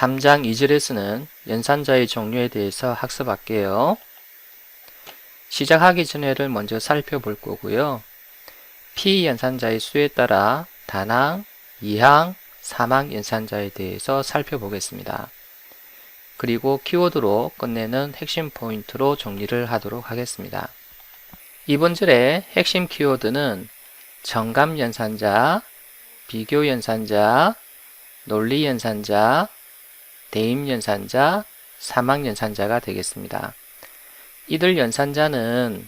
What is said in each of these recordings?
3장 2절에서는 연산자의 종류에 대해서 학습할게요. 시작하기 전에를 먼저 살펴볼 거고요. 피연산자의 수에 따라 다항, 이항, 사망 연산자에 대해서 살펴보겠습니다. 그리고 키워드로 끝내는 핵심 포인트로 정리를 하도록 하겠습니다. 이번 절의 핵심 키워드는 정감 연산자, 비교 연산자, 논리 연산자, 대임 연산자, 사망 연산자가 되겠습니다. 이들 연산자는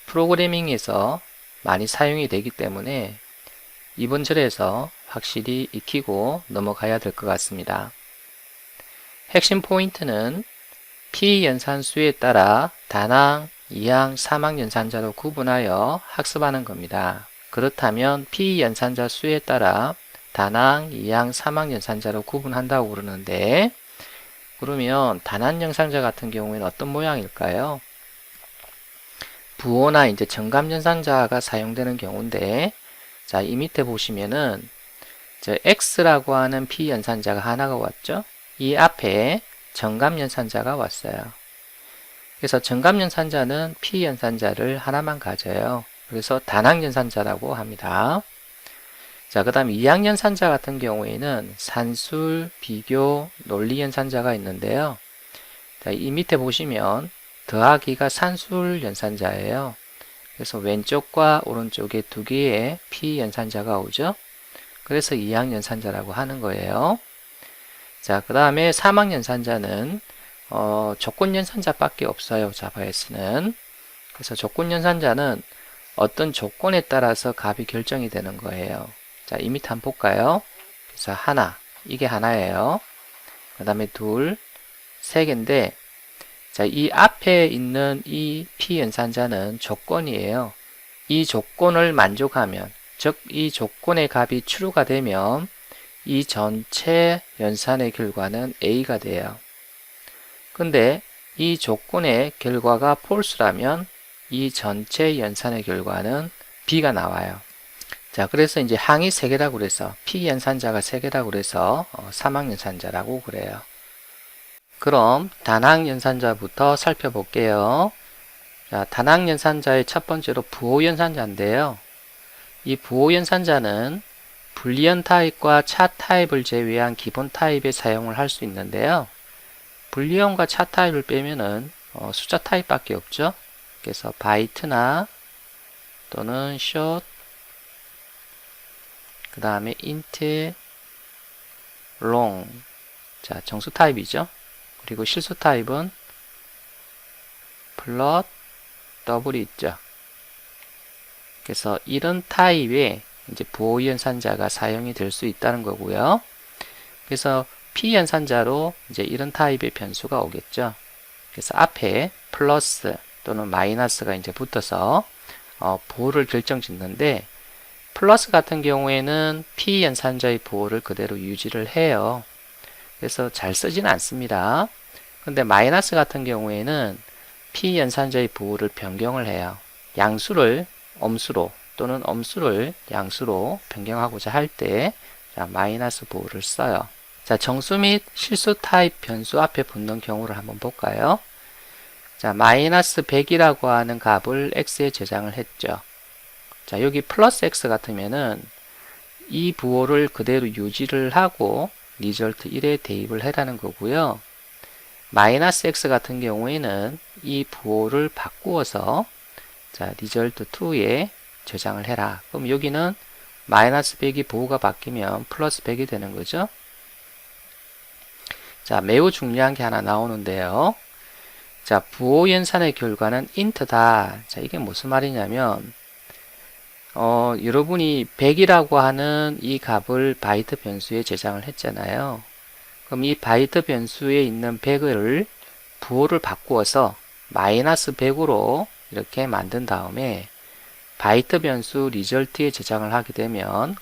프로그래밍에서 많이 사용이 되기 때문에 이번 절에서 확실히 익히고 넘어가야 될 것 같습니다. 핵심 포인트는 피연산수에 따라 다항, 이항, 사망 연산자로 구분하여 학습하는 겁니다. 그렇다면 피연산자 수에 따라 다항, 이항, 사망 연산자로 구분한다고 그러는데, 그러면 다항 연산자 같은 경우에는 어떤 모양일까요? 부호나 이제 정감 연산자가 사용되는 경우인데, 자, 이 밑에 보시면은 저 X라고 하는 피연산자가 하나가 왔죠? 이 앞에 정감 연산자가 왔어요. 그래서 정감 연산자는 피연산자를 하나만 가져요. 그래서 다항 연산자라고 합니다. 자, 그 다음 이항 연산자 같은 경우에는 산술, 비교, 논리 연산자가 있는데요. 자, 이 밑에 보시면 더하기가 산술 연산자예요. 그래서 왼쪽과 오른쪽에 두 개의 피연산자가 오죠. 그래서 이항 연산자라고 하는 거예요. 자, 그 다음에 사망 연산자는 조건 연산자밖에 없어요. 자바에서는. 그래서 조건 연산자는 어떤 조건에 따라서 값이 결정이 되는 거예요. 자, 이 밑에 한번 볼까요? 그래서 하나, 이게 하나예요. 그 다음에 둘, 세 개인데, 자, 이 앞에 있는 이 피연산자는 조건이에요. 이 조건을 만족하면, 즉, 이 조건의 값이 true가 되면 이 전체 연산의 결과는 A가 돼요. 근데 이 조건의 결과가 false라면 이 전체 연산의 결과는 B가 나와요. 자, 그래서 이제 항이 3개라고 그래서 피연산자가 3개라고 그래서 사망 연산자라고 그래요. 그럼 다항 연산자부터 살펴볼게요. 자, 다항 연산자의 첫 번째로 부호 연산자인데요. 이 부호 연산자는 불리언 타입과 차 타입을 제외한 기본 타입에 사용을 할 수 있는데요. 불리언과 차 타입을 빼면은 숫자 타입밖에 없죠. 그래서 바이트나 또는 short, 그 다음에 int, long, 자, 정수 타입이죠. 그리고 실수 타입은 플롯, 더블이 있죠. 그래서 이런 타입의 이제 부호 연산자가 사용이 될 수 있다는 거고요. 그래서 P 연산자로 이제 이런 타입의 변수가 오겠죠. 그래서 앞에 플러스 또는 마이너스가 이제 붙어서 부호를 결정짓는데, 플러스 같은 경우에는 P 연산자의 부호를 그대로 유지를 해요. 그래서 잘 쓰지는 않습니다. 근데 마이너스 같은 경우에는 P 연산자의 부호를 변경을 해요. 양수를 엄수로 또는 엄수를 양수로 변경하고자 할 때 마이너스 부호를 써요. 자, 정수 및 실수 타입 변수 앞에 붙는 경우를 한번 볼까요? 자, 마이너스 100이라고 하는 값을 x에 저장을 했죠. 자, 여기 플러스 x 같으면은 이 부호를 그대로 유지를 하고 리절트 1에 대입을 해라는 거고요. 마이너스 x 같은 경우에는 이 부호를 바꾸어서 자, 리절트 2에 저장을 해라. 그럼 여기는 마이너스 100이 부호가 바뀌면 플러스 100이 되는 거죠. 자, 매우 중요한 게 하나 나오는데요. 자, 부호 연산의 결과는 int다. 자, 이게 무슨 말이냐면 여러분이 100이라고 하는 이 값을 바이트 변수에 저장을 했잖아요. 그럼 이 바이트 변수에 있는 100을 부호를 바꾸어서 마이너스 100으로 이렇게 만든 다음에 바이트 변수 리절트에 저장을 하게 되면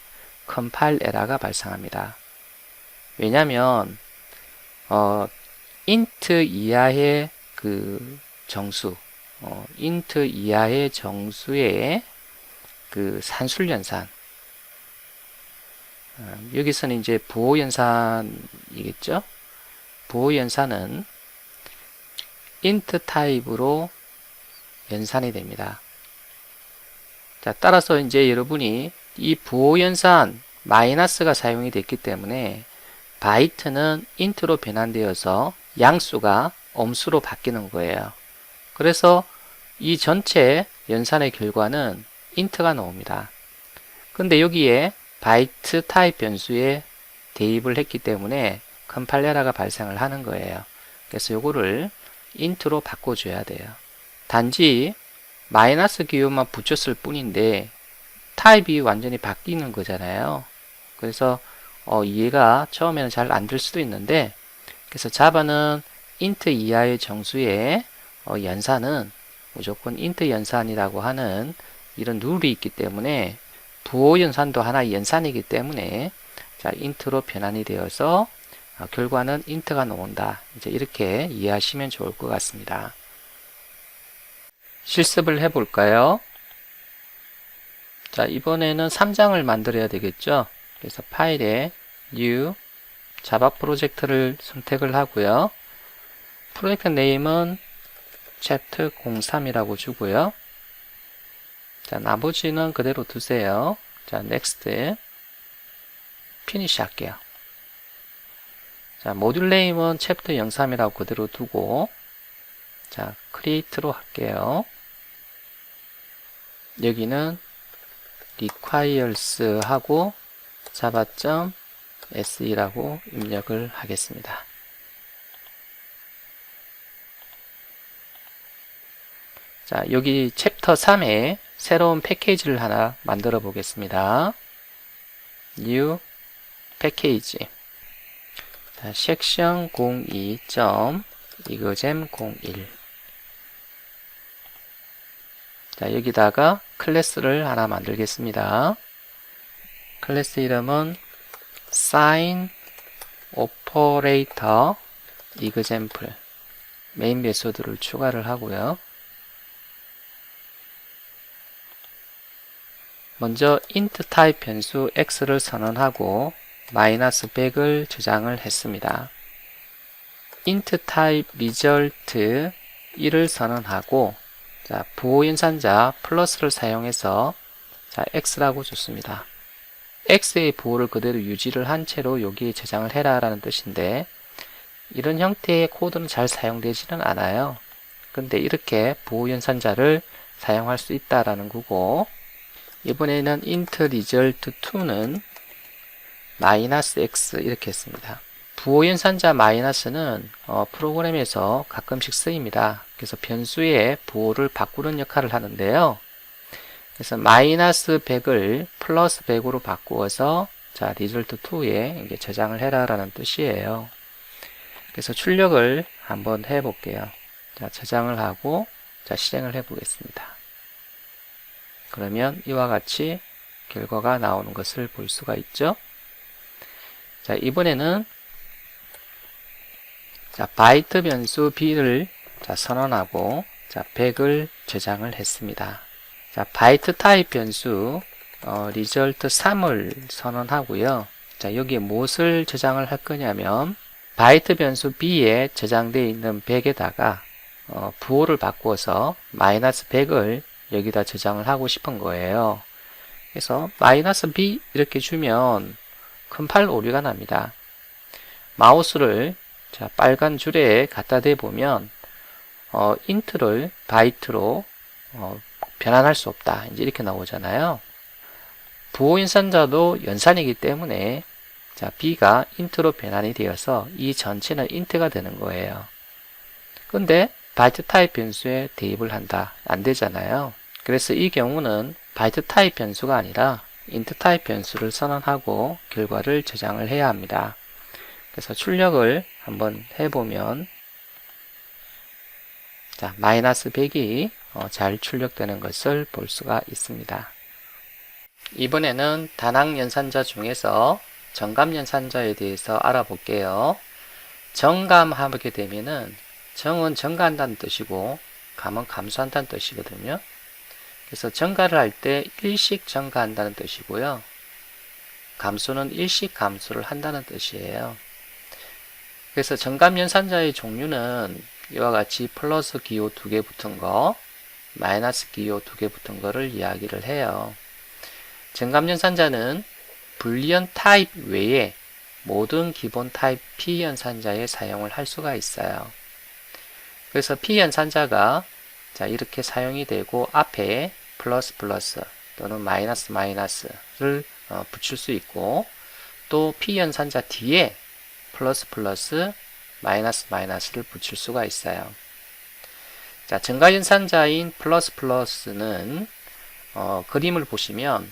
컴파일 에러가 발생합니다. 왜냐면 int 이하의 그 정수, int 이하의 정수의 그 산술 연산, 여기서는 이제 부호 연산이겠죠. 부호 연산은 int 타입으로 연산이 됩니다. 자, 따라서 이제 여러분이 이 부호 연산 마이너스가 사용이 됐기 때문에 바이트는 int로 변환되어서 양수가 엄수로 바뀌는 거예요. 그래서 이 전체 연산의 결과는 int가 나옵니다. 근데 여기에 바이트 타입 변수에 대입을 했기 때문에 컴파일러가 발생을 하는 거예요. 그래서 요거를 int로 바꿔줘야 돼요. 단지 마이너스 기호만 붙였을 뿐인데 타입이 완전히 바뀌는 거잖아요. 그래서 이해가 처음에는 잘 안 될 수도 있는데, 그래서 자바는 int 이하의 정수의 연산은 무조건 int 연산이라고 하는 이런 룰이 있기 때문에 부호 연산도 하나의 연산이기 때문에 자, int로 변환이 되어서 결과는 int가 나온다. 이제 이렇게 이해하시면 좋을 것 같습니다. 실습을 해볼까요? 자, 이번에는 3장을 만들어야 되겠죠? 그래서 파일에 New 자바 프로젝트를 선택을 하고요. 프로젝트 네임은 Chapter 03이라고 주고요. 자, 나머지는 그대로 두세요. 자, Next. Finish 할게요. 자, 모듈 네임은 Chapter 03이라고 그대로 두고, 자, Create로 할게요. 여기는 requires 하고 java.se라고 입력을 하겠습니다. 자, 여기 챕터 3에 새로운 패키지를 하나 만들어 보겠습니다. new 패키지. 자, section 02.eagergem01. 자, 여기다가 클래스를 하나 만들겠습니다. 클래스 이름은 sign operator example 메인 메소드를 추가를 하고요. 먼저 int 타입 변수 x를 선언하고 마이너스 100을 저장을 했습니다. int 타입 result 1을 선언하고 자, 부호 연산자 플러스를 사용해서 자, x라고 줬습니다. x의 부호를 그대로 유지를 한 채로 여기에 저장을 해라 라는 뜻인데 이런 형태의 코드는 잘 사용되지는 않아요. 근데 이렇게 부호 연산자를 사용할 수 있다라는 거고, 이번에는 int result 2는 마이너스 x 이렇게 했습니다. 부호 연산자 마이너스는 프로그램에서 가끔씩 쓰입니다. 그래서 변수의 부호를 바꾸는 역할을 하는데요. 그래서 마이너스 100을 플러스 100으로 바꾸어서 자, result 2에 이제 저장을 해라 라는 뜻이에요. 그래서 출력을 한번 해 볼게요. 자, 저장을 하고 자, 실행을 해 보겠습니다. 그러면 이와 같이 결과가 나오는 것을 볼 수가 있죠. 자, 이번에는 자, 바이트 변수 b를 자, 선언하고 자, 100을 저장을 했습니다. 자, 바이트 타입 변수 result 3을 선언하고요. 자, 여기에 무엇을 저장을 할 거냐면 바이트 변수 b에 저장되어 있는 100에다가 부호를 바꾸어서 마이너스 100을 여기다 저장을 하고 싶은 거예요. 그래서 마이너스 b 이렇게 주면 컴파일 오류가 납니다. 마우스를 자, 빨간 줄에 갖다 대보면 int를 바이트로 변환할 수 없다. 이제 이렇게 나오잖아요. 부호 연산자도 연산이기 때문에 자, b가 int로 변환이 되어서 이 전체는 int가 되는 거예요. 근데 바이트 타입 변수에 대입을 한다. 안 되잖아요. 그래서 이 경우는 바이트 타입 변수가 아니라 int 타입 변수를 선언하고 결과를 저장을 해야 합니다. 그래서 출력을 한번 해보면 자, 마이너스 100이 잘 출력되는 것을 볼 수가 있습니다. 이번에는 단항 연산자 중에서 정감 연산자에 대해서 알아볼게요. 정감하게 되면은 정은 증가한다는 뜻이고 감은 감소한다는 뜻이거든요. 그래서 증가를 할 때 일씩 증가한다는 뜻이고요. 감소는 일씩 감소를 한다는 뜻이에요. 그래서 정감연산자의 종류는 이와 같이 플러스 기호 2개 붙은 거, 마이너스 기호 2개 붙은 거를 이야기를 해요. 정감연산자는 불리언 타입 외에 모든 기본 타입 P연산자에 사용을 할 수가 있어요. 그래서 P연산자가 자 이렇게 사용이 되고 앞에 플러스 플러스 또는 마이너스 마이너스를 붙일 수 있고, 또 P연산자 뒤에 플러스 플러스 마이너스 마이너스를 붙일 수가 있어요. 자, 증가연산자인 플러스 플러스는 그림을 보시면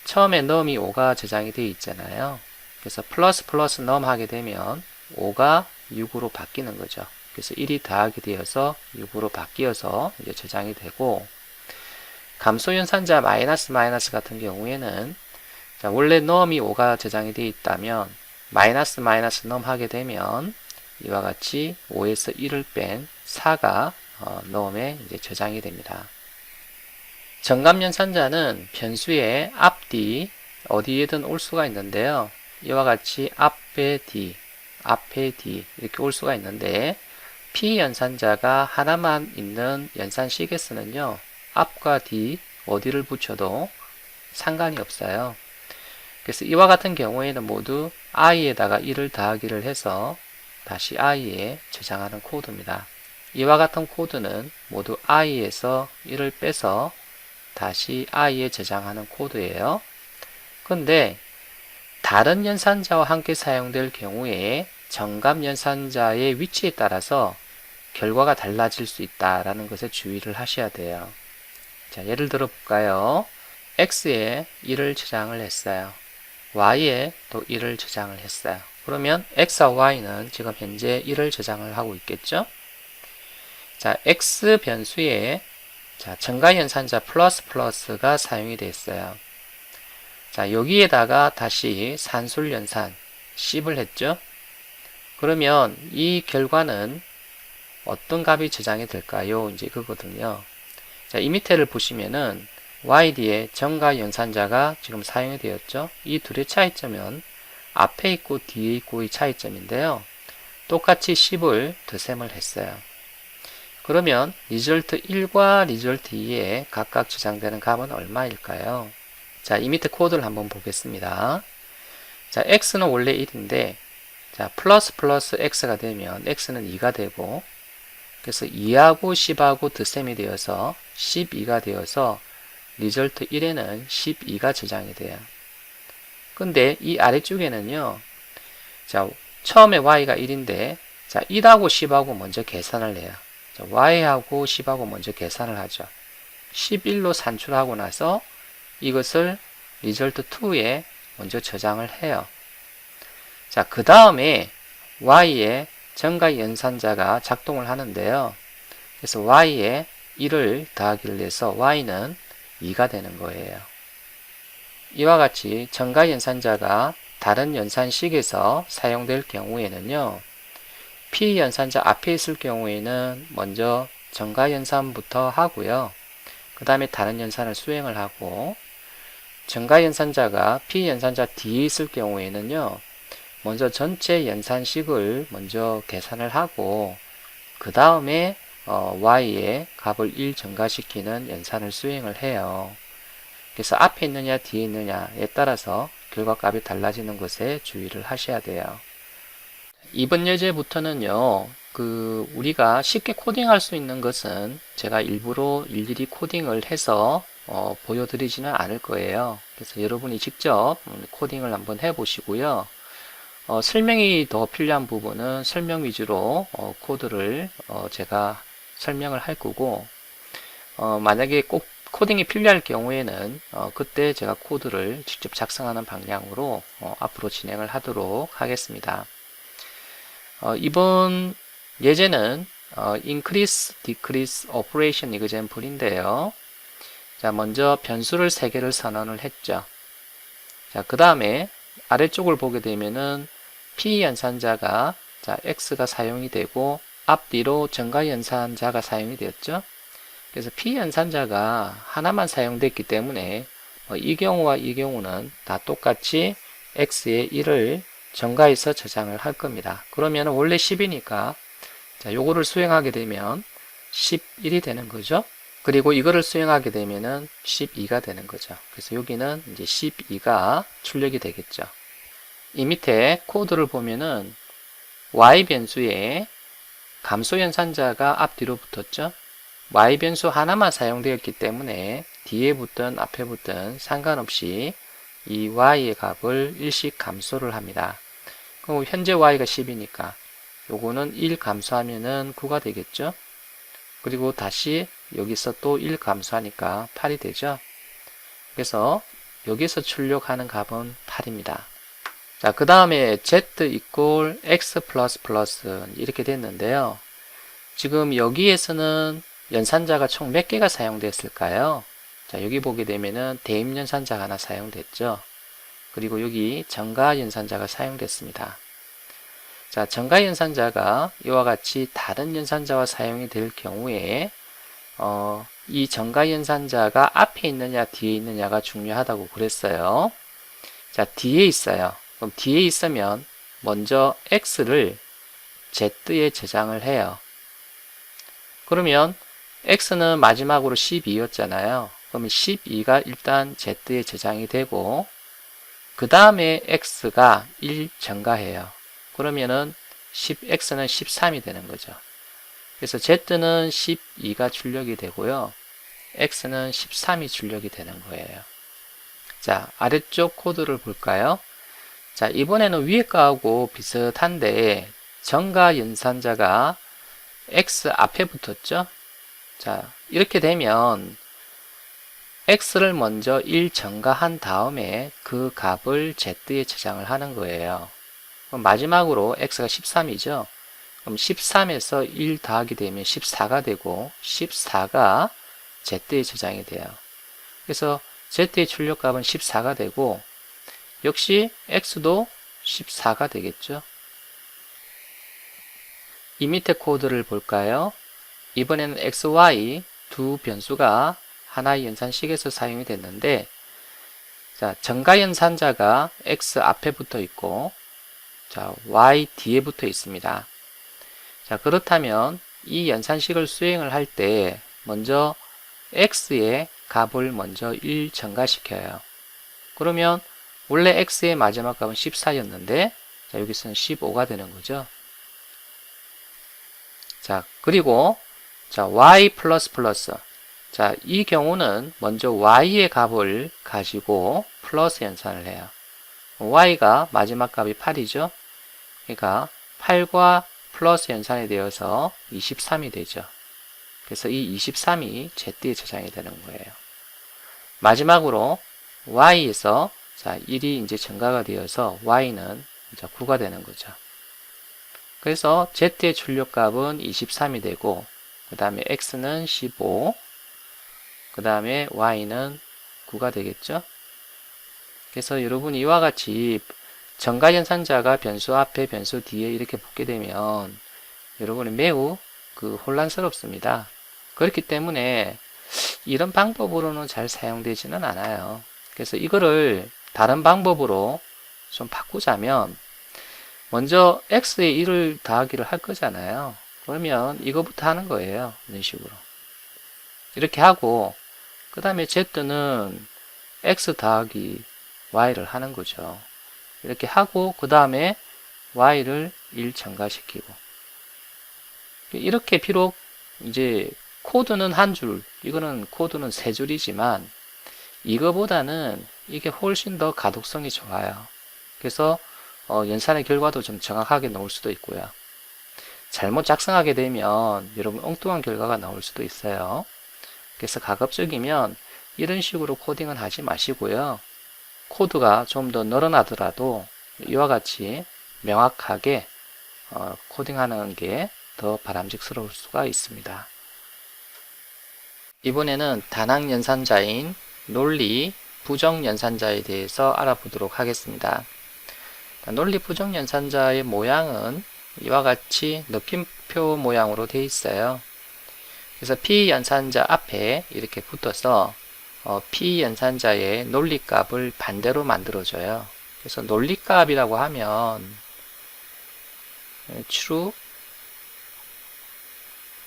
처음에 num이 5가 저장이 되어 있잖아요. 그래서 플러스 플러스 num 하게 되면 5가 6으로 바뀌는 거죠. 그래서 1이 더하게 되어서 6으로 바뀌어서 이제 저장이 되고, 감소연산자 마이너스 마이너스 같은 경우에는 자, 원래 num이 5가 저장이 되어 있다면 마이너스 마이너스 num 하게 되면 이와 같이 5에서 1을 뺀 4가 num에 이제 저장이 됩니다. 정감연산자는 변수의 앞뒤 어디에든 올 수가 있는데요. 이와 같이 앞에 D, 앞에 D 이렇게 올 수가 있는데, P연산자가 하나만 있는 연산식에서는요, 앞과 뒤 어디를 붙여도 상관이 없어요. 그래서 이와 같은 경우에는 모두 i에다가 1을 더하기를 해서 다시 i에 저장하는 코드입니다. 이와 같은 코드는 모두 i에서 1을 빼서 다시 i에 저장하는 코드예요. 근데 다른 연산자와 함께 사용될 경우에 정감연산자의 위치에 따라서 결과가 달라질 수 있다라는 것에 주의를 하셔야 돼요. 자, 예를 들어 볼까요? x에 1을 저장을 했어요. y에 또 1을 저장을 했어요. 그러면 x와 y는 지금 현재 1을 저장을 하고 있겠죠? 자, x 변수에 자, 정가연산자 플러스 플러스가 사용이 됐어요. 자, 여기에다가 다시 산술연산 10을 했죠? 그러면 이 결과는 어떤 값이 저장이 될까요? 이제 그거거든요. 자, 이 밑에를 보시면은 YD에 정가연산자가 지금 사용이 되었죠? 이 둘의 차이점은 앞에 있고 뒤에 있고의 차이점인데요. 똑같이 10을 덧셈을 했어요. 그러면 리절트 1과 리절트 2에 각각 저장되는 값은 얼마일까요? 자, 이 밑에 코드를 한번 보겠습니다. 자, x는 원래 1인데 자, 플러스 플러스 x가 되면 x는 2가 되고, 그래서 2하고 10하고 덧셈이 되어서 12가 되어서 리절트 1에는 12가 저장이 돼요. 근데 이 아래쪽에는요, 자, 처음에 y가 1인데 자, 1하고 10하고 먼저 계산을 해요. 자, y하고 10하고 먼저 계산을 하죠. 11로 산출하고 나서 이것을 리절트 2에 먼저 저장을 해요. 자, 그 다음에 y의 정가연산자가 작동을 하는데요. 그래서 y에 1을 더하기를 해서 y는 2가 되는 거예요. 이와 같이 정가연산자가 다른 연산식에서 사용될 경우에는요, P연산자 앞에 있을 경우에는 먼저 정가연산부터 하고요. 그 다음에 다른 연산을 수행을 하고, 정가연산자가 P연산자 뒤에 있을 경우에는요, 먼저 전체 연산식을 먼저 계산을 하고 그 다음에 y의 값을 1 증가시키는 연산을 수행을 해요. 그래서 앞에 있느냐 뒤에 있느냐에 따라서 결과값이 달라지는 것에 주의를 하셔야 돼요. 이번 예제부터는요, 우리가 쉽게 코딩할 수 있는 것은 제가 일부러 일일이 코딩을 해서 보여드리지는 않을 거예요. 그래서 여러분이 직접 코딩을 한번 해보시고요. 설명이 더 필요한 부분은 설명 위주로 코드를 제가 설명을 할 거고, 만약에 꼭 코딩이 필요할 경우에는 그때 제가 코드를 직접 작성하는 방향으로 앞으로 진행을 하도록 하겠습니다. 이번 예제는 increase, decrease operation example인데요. 자, 먼저 변수를 3개를 선언을 했죠. 자, 그 다음에 아래쪽을 보게 되면은 P연산자가 자, X가 사용이 되고 앞뒤로 정가연산자가 사용이 되었죠. 그래서 P연산자가 하나만 사용됐기 때문에 이 경우와 이 경우는 다 똑같이 X에 1을 정가해서 저장을 할 겁니다. 그러면 원래 10이니까 자, 요거를 수행하게 되면 11이 되는 거죠. 그리고 이거를 수행하게 되면은 12가 되는 거죠. 그래서 여기는 이제 12가 출력이 되겠죠. 이 밑에 코드를 보면은 y 변수에 감소 연산자가 앞뒤로 붙었죠. y 변수 하나만 사용되었기 때문에 뒤에 붙든 앞에 붙든 상관없이 이 y의 값을 일씩 감소를 합니다. 그럼 현재 y가 10이니까 요거는 1 감소하면은 9가 되겠죠. 그리고 다시 여기서 또 1 감소하니까 8이 되죠. 그래서 여기서 출력하는 값은 8입니다. 자, 그 다음에 z equal x 플러스 플러스 이렇게 됐는데요. 지금 여기에서는 연산자가 총 몇 개가 사용됐을까요? 자, 여기 보게 되면은 대입 연산자가 하나 사용됐죠. 그리고 여기 정가 연산자가 사용됐습니다. 자, 정가 연산자가 이와 같이 다른 연산자와 사용이 될 경우에 이 정가 연산자가 앞에 있느냐 뒤에 있느냐가 중요하다고 그랬어요. 자, 뒤에 있어요. 그럼 뒤에 있으면 먼저 x를 z에 저장을 해요. 그러면 x는 마지막으로 12였잖아요. 그러면 12가 일단 z에 저장이 되고 그 다음에 x가 1 증가해요. 그러면은 x는 13이 되는 거죠. 그래서 z는 12가 출력이 되고요. x는 13이 출력이 되는 거예요. 자, 아래쪽 코드를 볼까요? 자, 이번에는 위에 거하고 비슷한데 정가 연산자가 x 앞에 붙었죠? 자, 이렇게 되면 x를 먼저 1 증가한 다음에 그 값을 z에 저장을 하는 거예요. 그럼 마지막으로 x가 13이죠? 그럼 13에서 1 더하게 되면 14가 되고 14가 z에 저장이 돼요. 그래서 z의 출력값은 14가 되고 역시 x도 14가 되겠죠. 이 밑에 코드를 볼까요? 이번에는 x, y 두 변수가 하나의 연산식에서 사용이 됐는데 자, 정가 연산자가 x 앞에 붙어 있고 자, y 뒤에 붙어 있습니다. 자, 그렇다면 이 연산식을 수행을 할 때 먼저 x의 값을 먼저 1 증가시켜요. 그러면 원래 x의 마지막 값은 14였는데 자, 여기서는 15가 되는 거죠. 자, 그리고 자, y 플러스 플러스 자, 이 경우는 먼저 y의 값을 가지고 플러스 연산을 해요. y가 마지막 값이 8이죠. 그러니까 8과 플러스 연산이 되어서 23이 되죠. 그래서 이 23이 z에 저장이 되는 거예요. 마지막으로 y에서 자, 1이 이제 증가가 되어서 y는 이제 9가 되는 거죠. 그래서 z의 출력값은 23이 되고 그 다음에 x는 15, 그 다음에 y는 9가 되겠죠. 그래서 여러분 이와 같이 정가 연산자가 변수 앞에 변수 뒤에 이렇게 붙게 되면 여러분이 매우 혼란스럽습니다. 그렇기 때문에 이런 방법으로는 잘 사용되지는 않아요. 그래서 이거를 다른 방법으로 좀 바꾸자면 먼저 x에 1을 더하기를 할 거잖아요. 그러면 이거부터 하는 거예요. 이런 식으로 이렇게 하고 그 다음에 z는 x 더하기 y를 하는 거죠. 이렇게 하고 그 다음에 y를 1 증가시키고 이렇게 비록 이제 코드는 한 줄, 이거는 코드는 세 줄이지만 이거보다는 이게 훨씬 더 가독성이 좋아요. 그래서 연산의 결과도 좀 정확하게 나올 수도 있고요. 잘못 작성하게 되면 여러분 엉뚱한 결과가 나올 수도 있어요. 그래서 가급적이면 이런 식으로 코딩은 하지 마시고요. 코드가 좀 더 늘어나더라도 이와 같이 명확하게 코딩하는 게 더 바람직스러울 수가 있습니다. 이번에는 다낭 연산자인 논리 부정 연산자에 대해서 알아보도록 하겠습니다. 논리 부정 연산자의 모양은 이와 같이 느낌표 모양으로 되어 있어요. 그래서 P 연산자 앞에 이렇게 붙어서 P 연산자의 논리값을 반대로 만들어줘요. 그래서 논리값이라고 하면 true,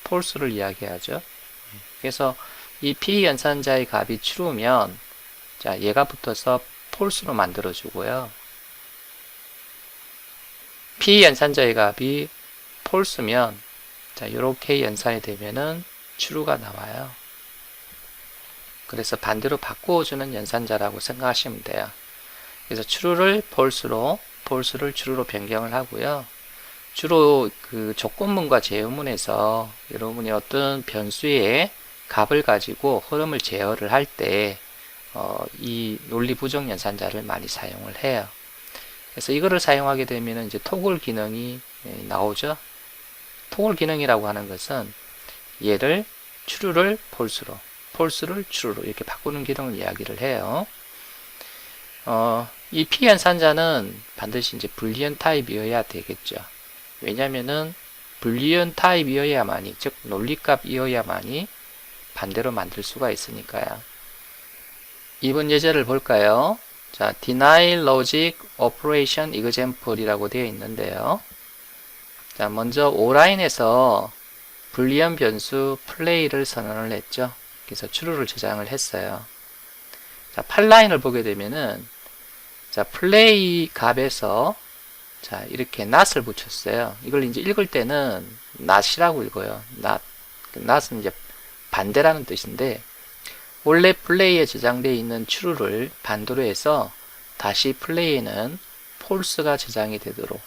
false를 이야기하죠. 그래서 이 p 연산자의 값이 true면 자, 얘가 붙어서 false로 만들어 주고요. p 연산자의 값이 false면 자, 이렇게 연산이 되면은 true가 나와요. 그래서 반대로 바꾸어주는 연산자라고 생각하시면 돼요. 그래서 true를 false로, false를 true로 변경을 하고요. 주로 그 조건문과 제어문에서 여러분이 어떤 변수의 값을 가지고 흐름을 제어를 할 때 이 논리 부정 연산자를 많이 사용을 해요. 그래서 이거를 사용하게 되면 이제 토글 기능이 나오죠. 토글 기능이라고 하는 것은 얘를 true를 false로, false를 true로 이렇게 바꾸는 기능을 이야기를 해요. 이 p 연산자는 반드시 이제 불리언 타입이어야 되겠죠. 왜냐면은 불리언 타입이어야만이, 즉 논리값이어야만이 반대로 만들 수가 있으니까요. 이번 예제를 볼까요? 자, deny logic operation example이라고 되어 있는데요. 자, 먼저 O라인에서 불리언 변수 play를 선언을 했죠. 그래서 true를 저장을 했어요. 자, 8라인을 보게 되면은 자, play 값에서 자, 이렇게 not을 붙였어요. 이걸 이제 읽을 때는 not이라고 읽어요. not은 이제 반대라는 뜻인데, 원래 플레이에 저장되어 있는 true를 반대로 해서 다시 플레이에는 false가 저장이 되도록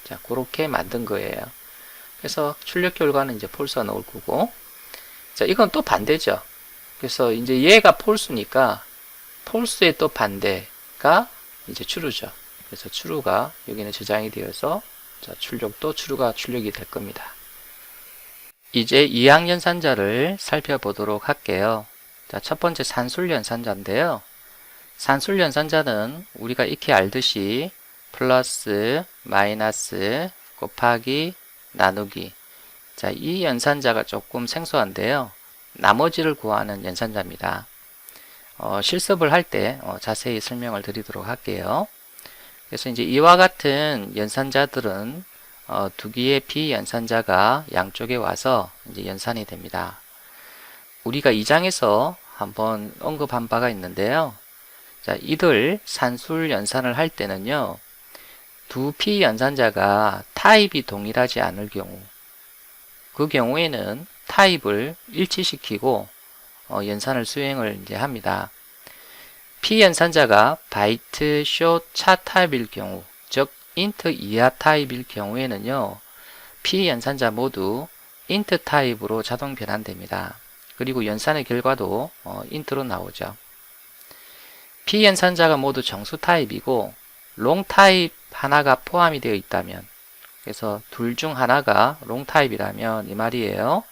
자, 그렇게 만든 거예요. 그래서 출력 결과는 이제 false가 나올 거고, 자, 이건 또 반대죠. 그래서 이제 얘가 false니까 false의 또 반대가 이제 true죠. 그래서 true가 여기는 저장이 되어서 자, 출력도 true가 출력이 될 겁니다. 이제 이항 연산자를 살펴보도록 할게요. 자, 첫 번째 산술 연산자인데요. 산술 연산자는 우리가 익히 알듯이 플러스, 마이너스, 곱하기, 나누기. 자, 이 연산자가 조금 생소한데요. 나머지를 구하는 연산자입니다. 실습을 할 때 자세히 설명을 드리도록 할게요. 그래서 이제 이와 같은 연산자들은 두 개의 비연산자가 양쪽에 와서 이제 연산이 됩니다. 우리가 2장에서 한번 언급한 바가 있는데요. 자, 이들 산술 연산을 할 때는요, 두 비연산자가 타입이 동일하지 않을 경우, 그 경우에는 타입을 일치시키고 연산을 수행을 이제 합니다. P연산자가 바이트, 숏, 차 타입일 경우, 즉 int 이하 타입일 경우에는요, P연산자 모두 int 타입으로 자동 변환됩니다. 그리고 연산의 결과도 int로 나오죠. P연산자가 모두 정수 타입이고 롱 타입 하나가 포함이 되어 있다면, 그래서 둘 중 하나가 롱 타입이라면 이 말이에요.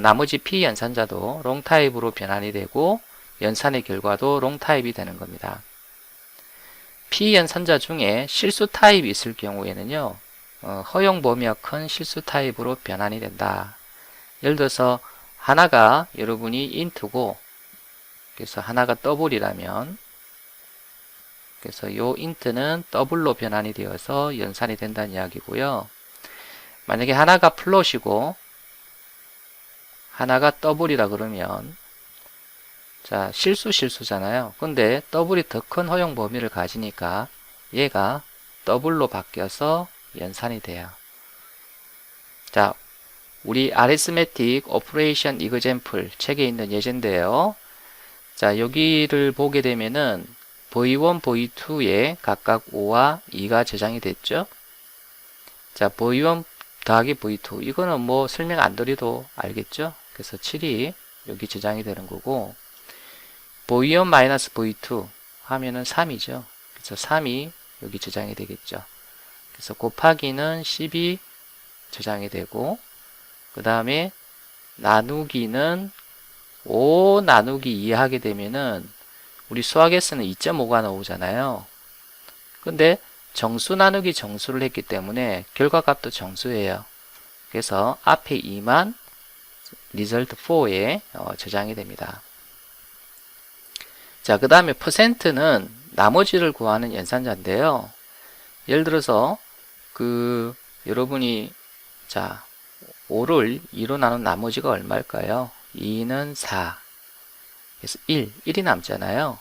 나머지 P연산자도 롱 타입으로 변환이 되고 연산의 결과도 롱 타입이 되는 겁니다. P연산자 중에 실수 타입이 있을 경우에는요, 허용 범위가 큰 실수 타입으로 변환이 된다. 예를 들어서 하나가 여러분이 int고, 그래서 하나가 double이라면, 그래서 요 int는 double로 변환이 되어서 연산이 된다는 이야기고요. 만약에 하나가 float이고 하나가 double이라 그러면, 자, 실수잖아요. 근데 더블이 더 큰 허용 범위를 가지니까 얘가 더블로 바뀌어서 연산이 돼요. 자, 우리 Arithmetic Operation Example 책에 있는 예제인데요. 자, 여기를 보게 되면은 V1, V2에 각각 5와 2가 저장이 됐죠. 자, V1 더하기 V2 이거는 뭐 설명 안 드려도 알겠죠. 그래서 7이 여기 저장이 되는 거고, V1 마이너스 V2 하면은 3이죠. 그래서 3이 여기 저장이 되겠죠. 그래서 곱하기는 10이 저장이 되고, 그 다음에 나누기는 5 나누기 2 하게 되면은 우리 수학에서는 2.5가 나오잖아요. 근데 정수 나누기 정수를 했기 때문에 결과값도 정수예요. 그래서 앞에 2만 result 4에 저장이 됩니다. 자, 그 다음에 %는 나머지를 구하는 연산자인데요. 예를 들어서 여러분이 자 5를 2로 나눈 나머지가 얼마일까요? 2는 4. 그래서 1이 남잖아요.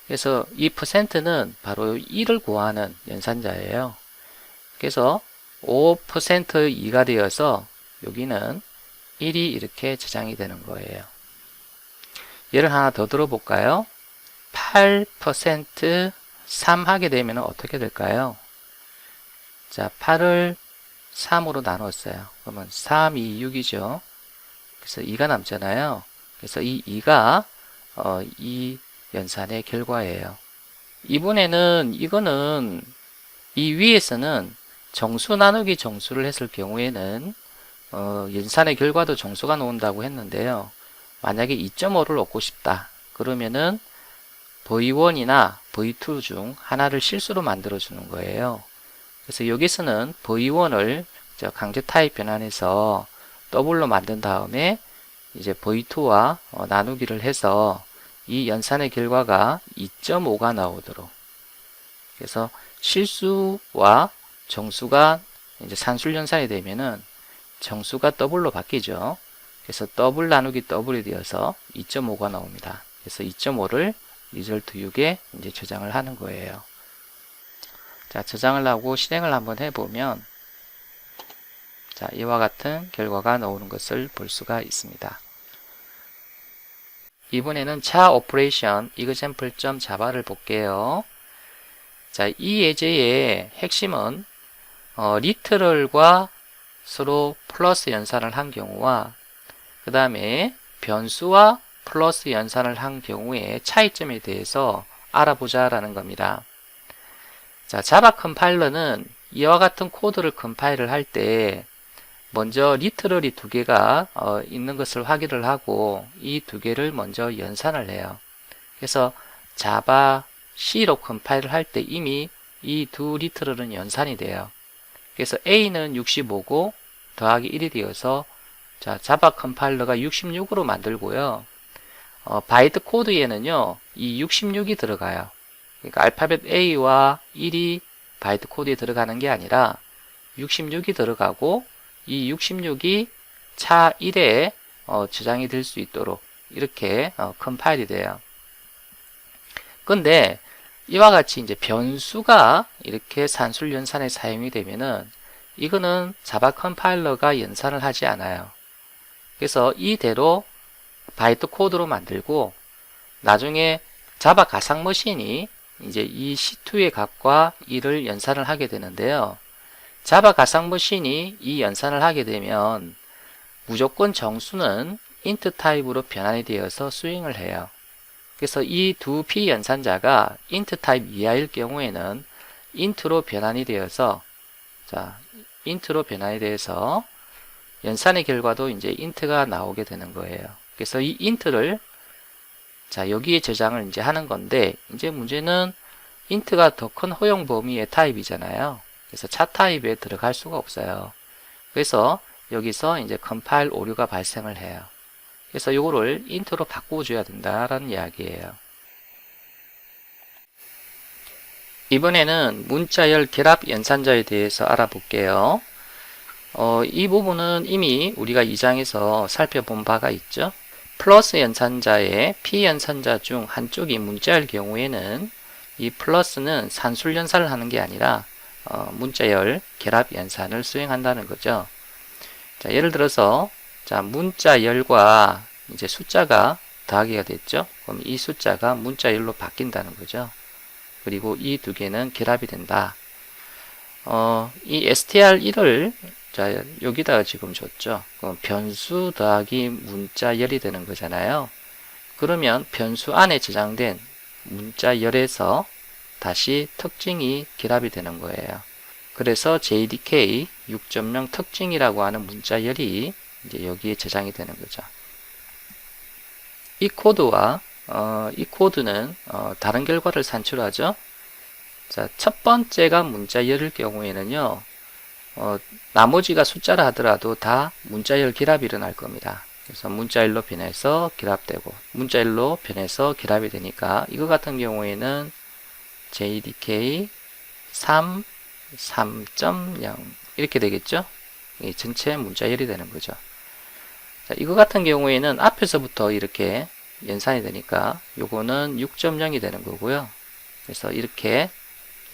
그래서 이 %는 바로 1을 구하는 연산자예요. 그래서 5% 2가 되어서 여기는 1이 이렇게 저장이 되는 거예요. 예를 하나 더 들어볼까요? 8% 3 하게 되면 어떻게 될까요? 자, 8을 3으로 나눴어요. 그러면 3, 2, 6이죠. 그래서 2가 남잖아요. 그래서 이 2가 이 연산의 결과예요. 이번에는 이거는 이 위에서는 정수 나누기 정수를 했을 경우에는 연산의 결과도 정수가 나온다고 했는데요. 만약에 2.5를 얻고 싶다. 그러면은 V1이나 V2 중 하나를 실수로 만들어 주는 거예요. 그래서 여기서는 V1을 강제 타입 변환해서 더블로 만든 다음에 이제 V2와 나누기를 해서 이 연산의 결과가 2.5가 나오도록, 그래서 실수와 정수가 이제 산술 연산이 되면은 정수가 더블로 바뀌죠. 그래서 더블 나누기 더블이 되어서 2.5가 나옵니다. 그래서 2.5를 리절트 6에 이제 저장을 하는 거예요. 자, 저장을 하고 실행을 한번 해보면 자, 이와 같은 결과가 나오는 것을 볼 수가 있습니다. 이번에는 차 오퍼레이션 example.java를 볼게요. 자, 이 예제의 핵심은 리트럴과 서로 플러스 연산을 한 경우와 그 다음에 변수와 플러스 연산을 한 경우의 차이점에 대해서 알아보자라는 겁니다. 자, 자바 컴파일러는 이와 같은 코드를 컴파일을 할 때 먼저 리트럴이 두 개가 있는 것을 확인을 하고 이 두 개를 먼저 연산을 해요. 그래서 자바 C로 컴파일을 할 때 이미 이 두 리트럴은 연산이 돼요. 그래서 A는 65고 더하기 1이 되어서 자, 자바 컴파일러가 66으로 만들고요. 바이트 코드에는요, 이 66이 들어가요. 그러니까 알파벳 A와 1이 바이트 코드에 들어가는 게 아니라 66이 들어가고 이 66이 차 1에 저장이 될 수 있도록 이렇게 컴파일이 돼요. 근데 이와 같이 이제 변수가 이렇게 산술 연산에 사용이 되면은 이거는 자바 컴파일러가 연산을 하지 않아요. 그래서 이대로 바이트 코드로 만들고 나중에 자바 가상 머신이 이제 이 C2의 값과 이를 연산을 하게 되는데요. 자바 가상 머신이 이 연산을 하게 되면 무조건 정수는 int 타입으로 변환이 되어서 스윙을 해요. 그래서 이 두 P 연산자가 int 타입 이하일 경우에는 int로 변환이 되어서 자, int로 변환이 돼서 연산의 결과도 이제 int가 나오게 되는 거예요. 그래서 이 int를 자, 여기에 저장을 이제 하는 건데 이제 문제는 int가 더 큰 허용 범위의 타입이잖아요. 그래서 차 타입에 들어갈 수가 없어요. 그래서 여기서 이제 컴파일 오류가 발생을 해요. 그래서 이거를 int로 바꿔줘야 된다라는 이야기예요. 이번에는 문자열 결합 연산자에 대해서 알아볼게요. 이 부분은 이미 우리가 2장에서 살펴본 바가 있죠. 플러스 연산자의 P 연산자 중 한쪽이 문자열 경우에는 이 플러스는 산술 연산을 하는 게 아니라 문자열 결합 연산을 수행한다는 거죠. 자, 예를 들어서 자, 문자열과 이제 숫자가 더하기가 됐죠. 그럼 이 숫자가 문자열로 바뀐다는 거죠. 그리고 이 두 개는 결합이 된다. 이 str1을 자, 여기다가 지금 줬죠. 그럼 변수 더하기 문자열이 되는 거잖아요. 그러면 변수 안에 저장된 문자열에서 다시 특징이 결합이 되는 거예요. 그래서 JDK 6.0 특징이라고 하는 문자열이 이제 여기에 저장이 되는 거죠. 이 코드와 이 코드는 다른 결과를 산출하죠. 자, 첫 번째가 문자열일 경우에는요, 나머지가 숫자라 하더라도 다 문자열 결합이 일어날 겁니다. 그래서 문자열로 변해서 결합되고 문자열로 변해서 결합이 되니까 이거 같은 경우에는 JDK 3, 3.0 이렇게 되겠죠. 이 전체 문자열이 되는 거죠. 자, 이거 같은 경우에는 앞에서부터 이렇게 연산이 되니까 요거는 6.0이 되는 거고요. 그래서 이렇게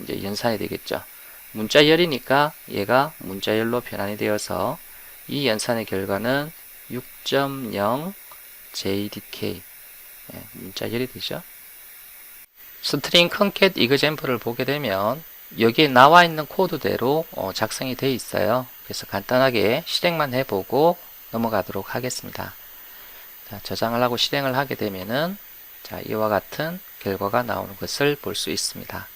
이제 연산이 되겠죠. 문자열이니까 얘가 문자열로 변환이 되어서 이 연산의 결과는 6.0 JDK 문자열이 되죠. 스트링 컨캣 이그젬플을 보게 되면 여기에 나와 있는 코드대로 작성이 되어 있어요. 그래서 간단하게 실행만 해보고 넘어가도록 하겠습니다. 자, 저장을 하고 실행을 하게 되면은 자, 이와 같은 결과가 나오는 것을 볼 수 있습니다.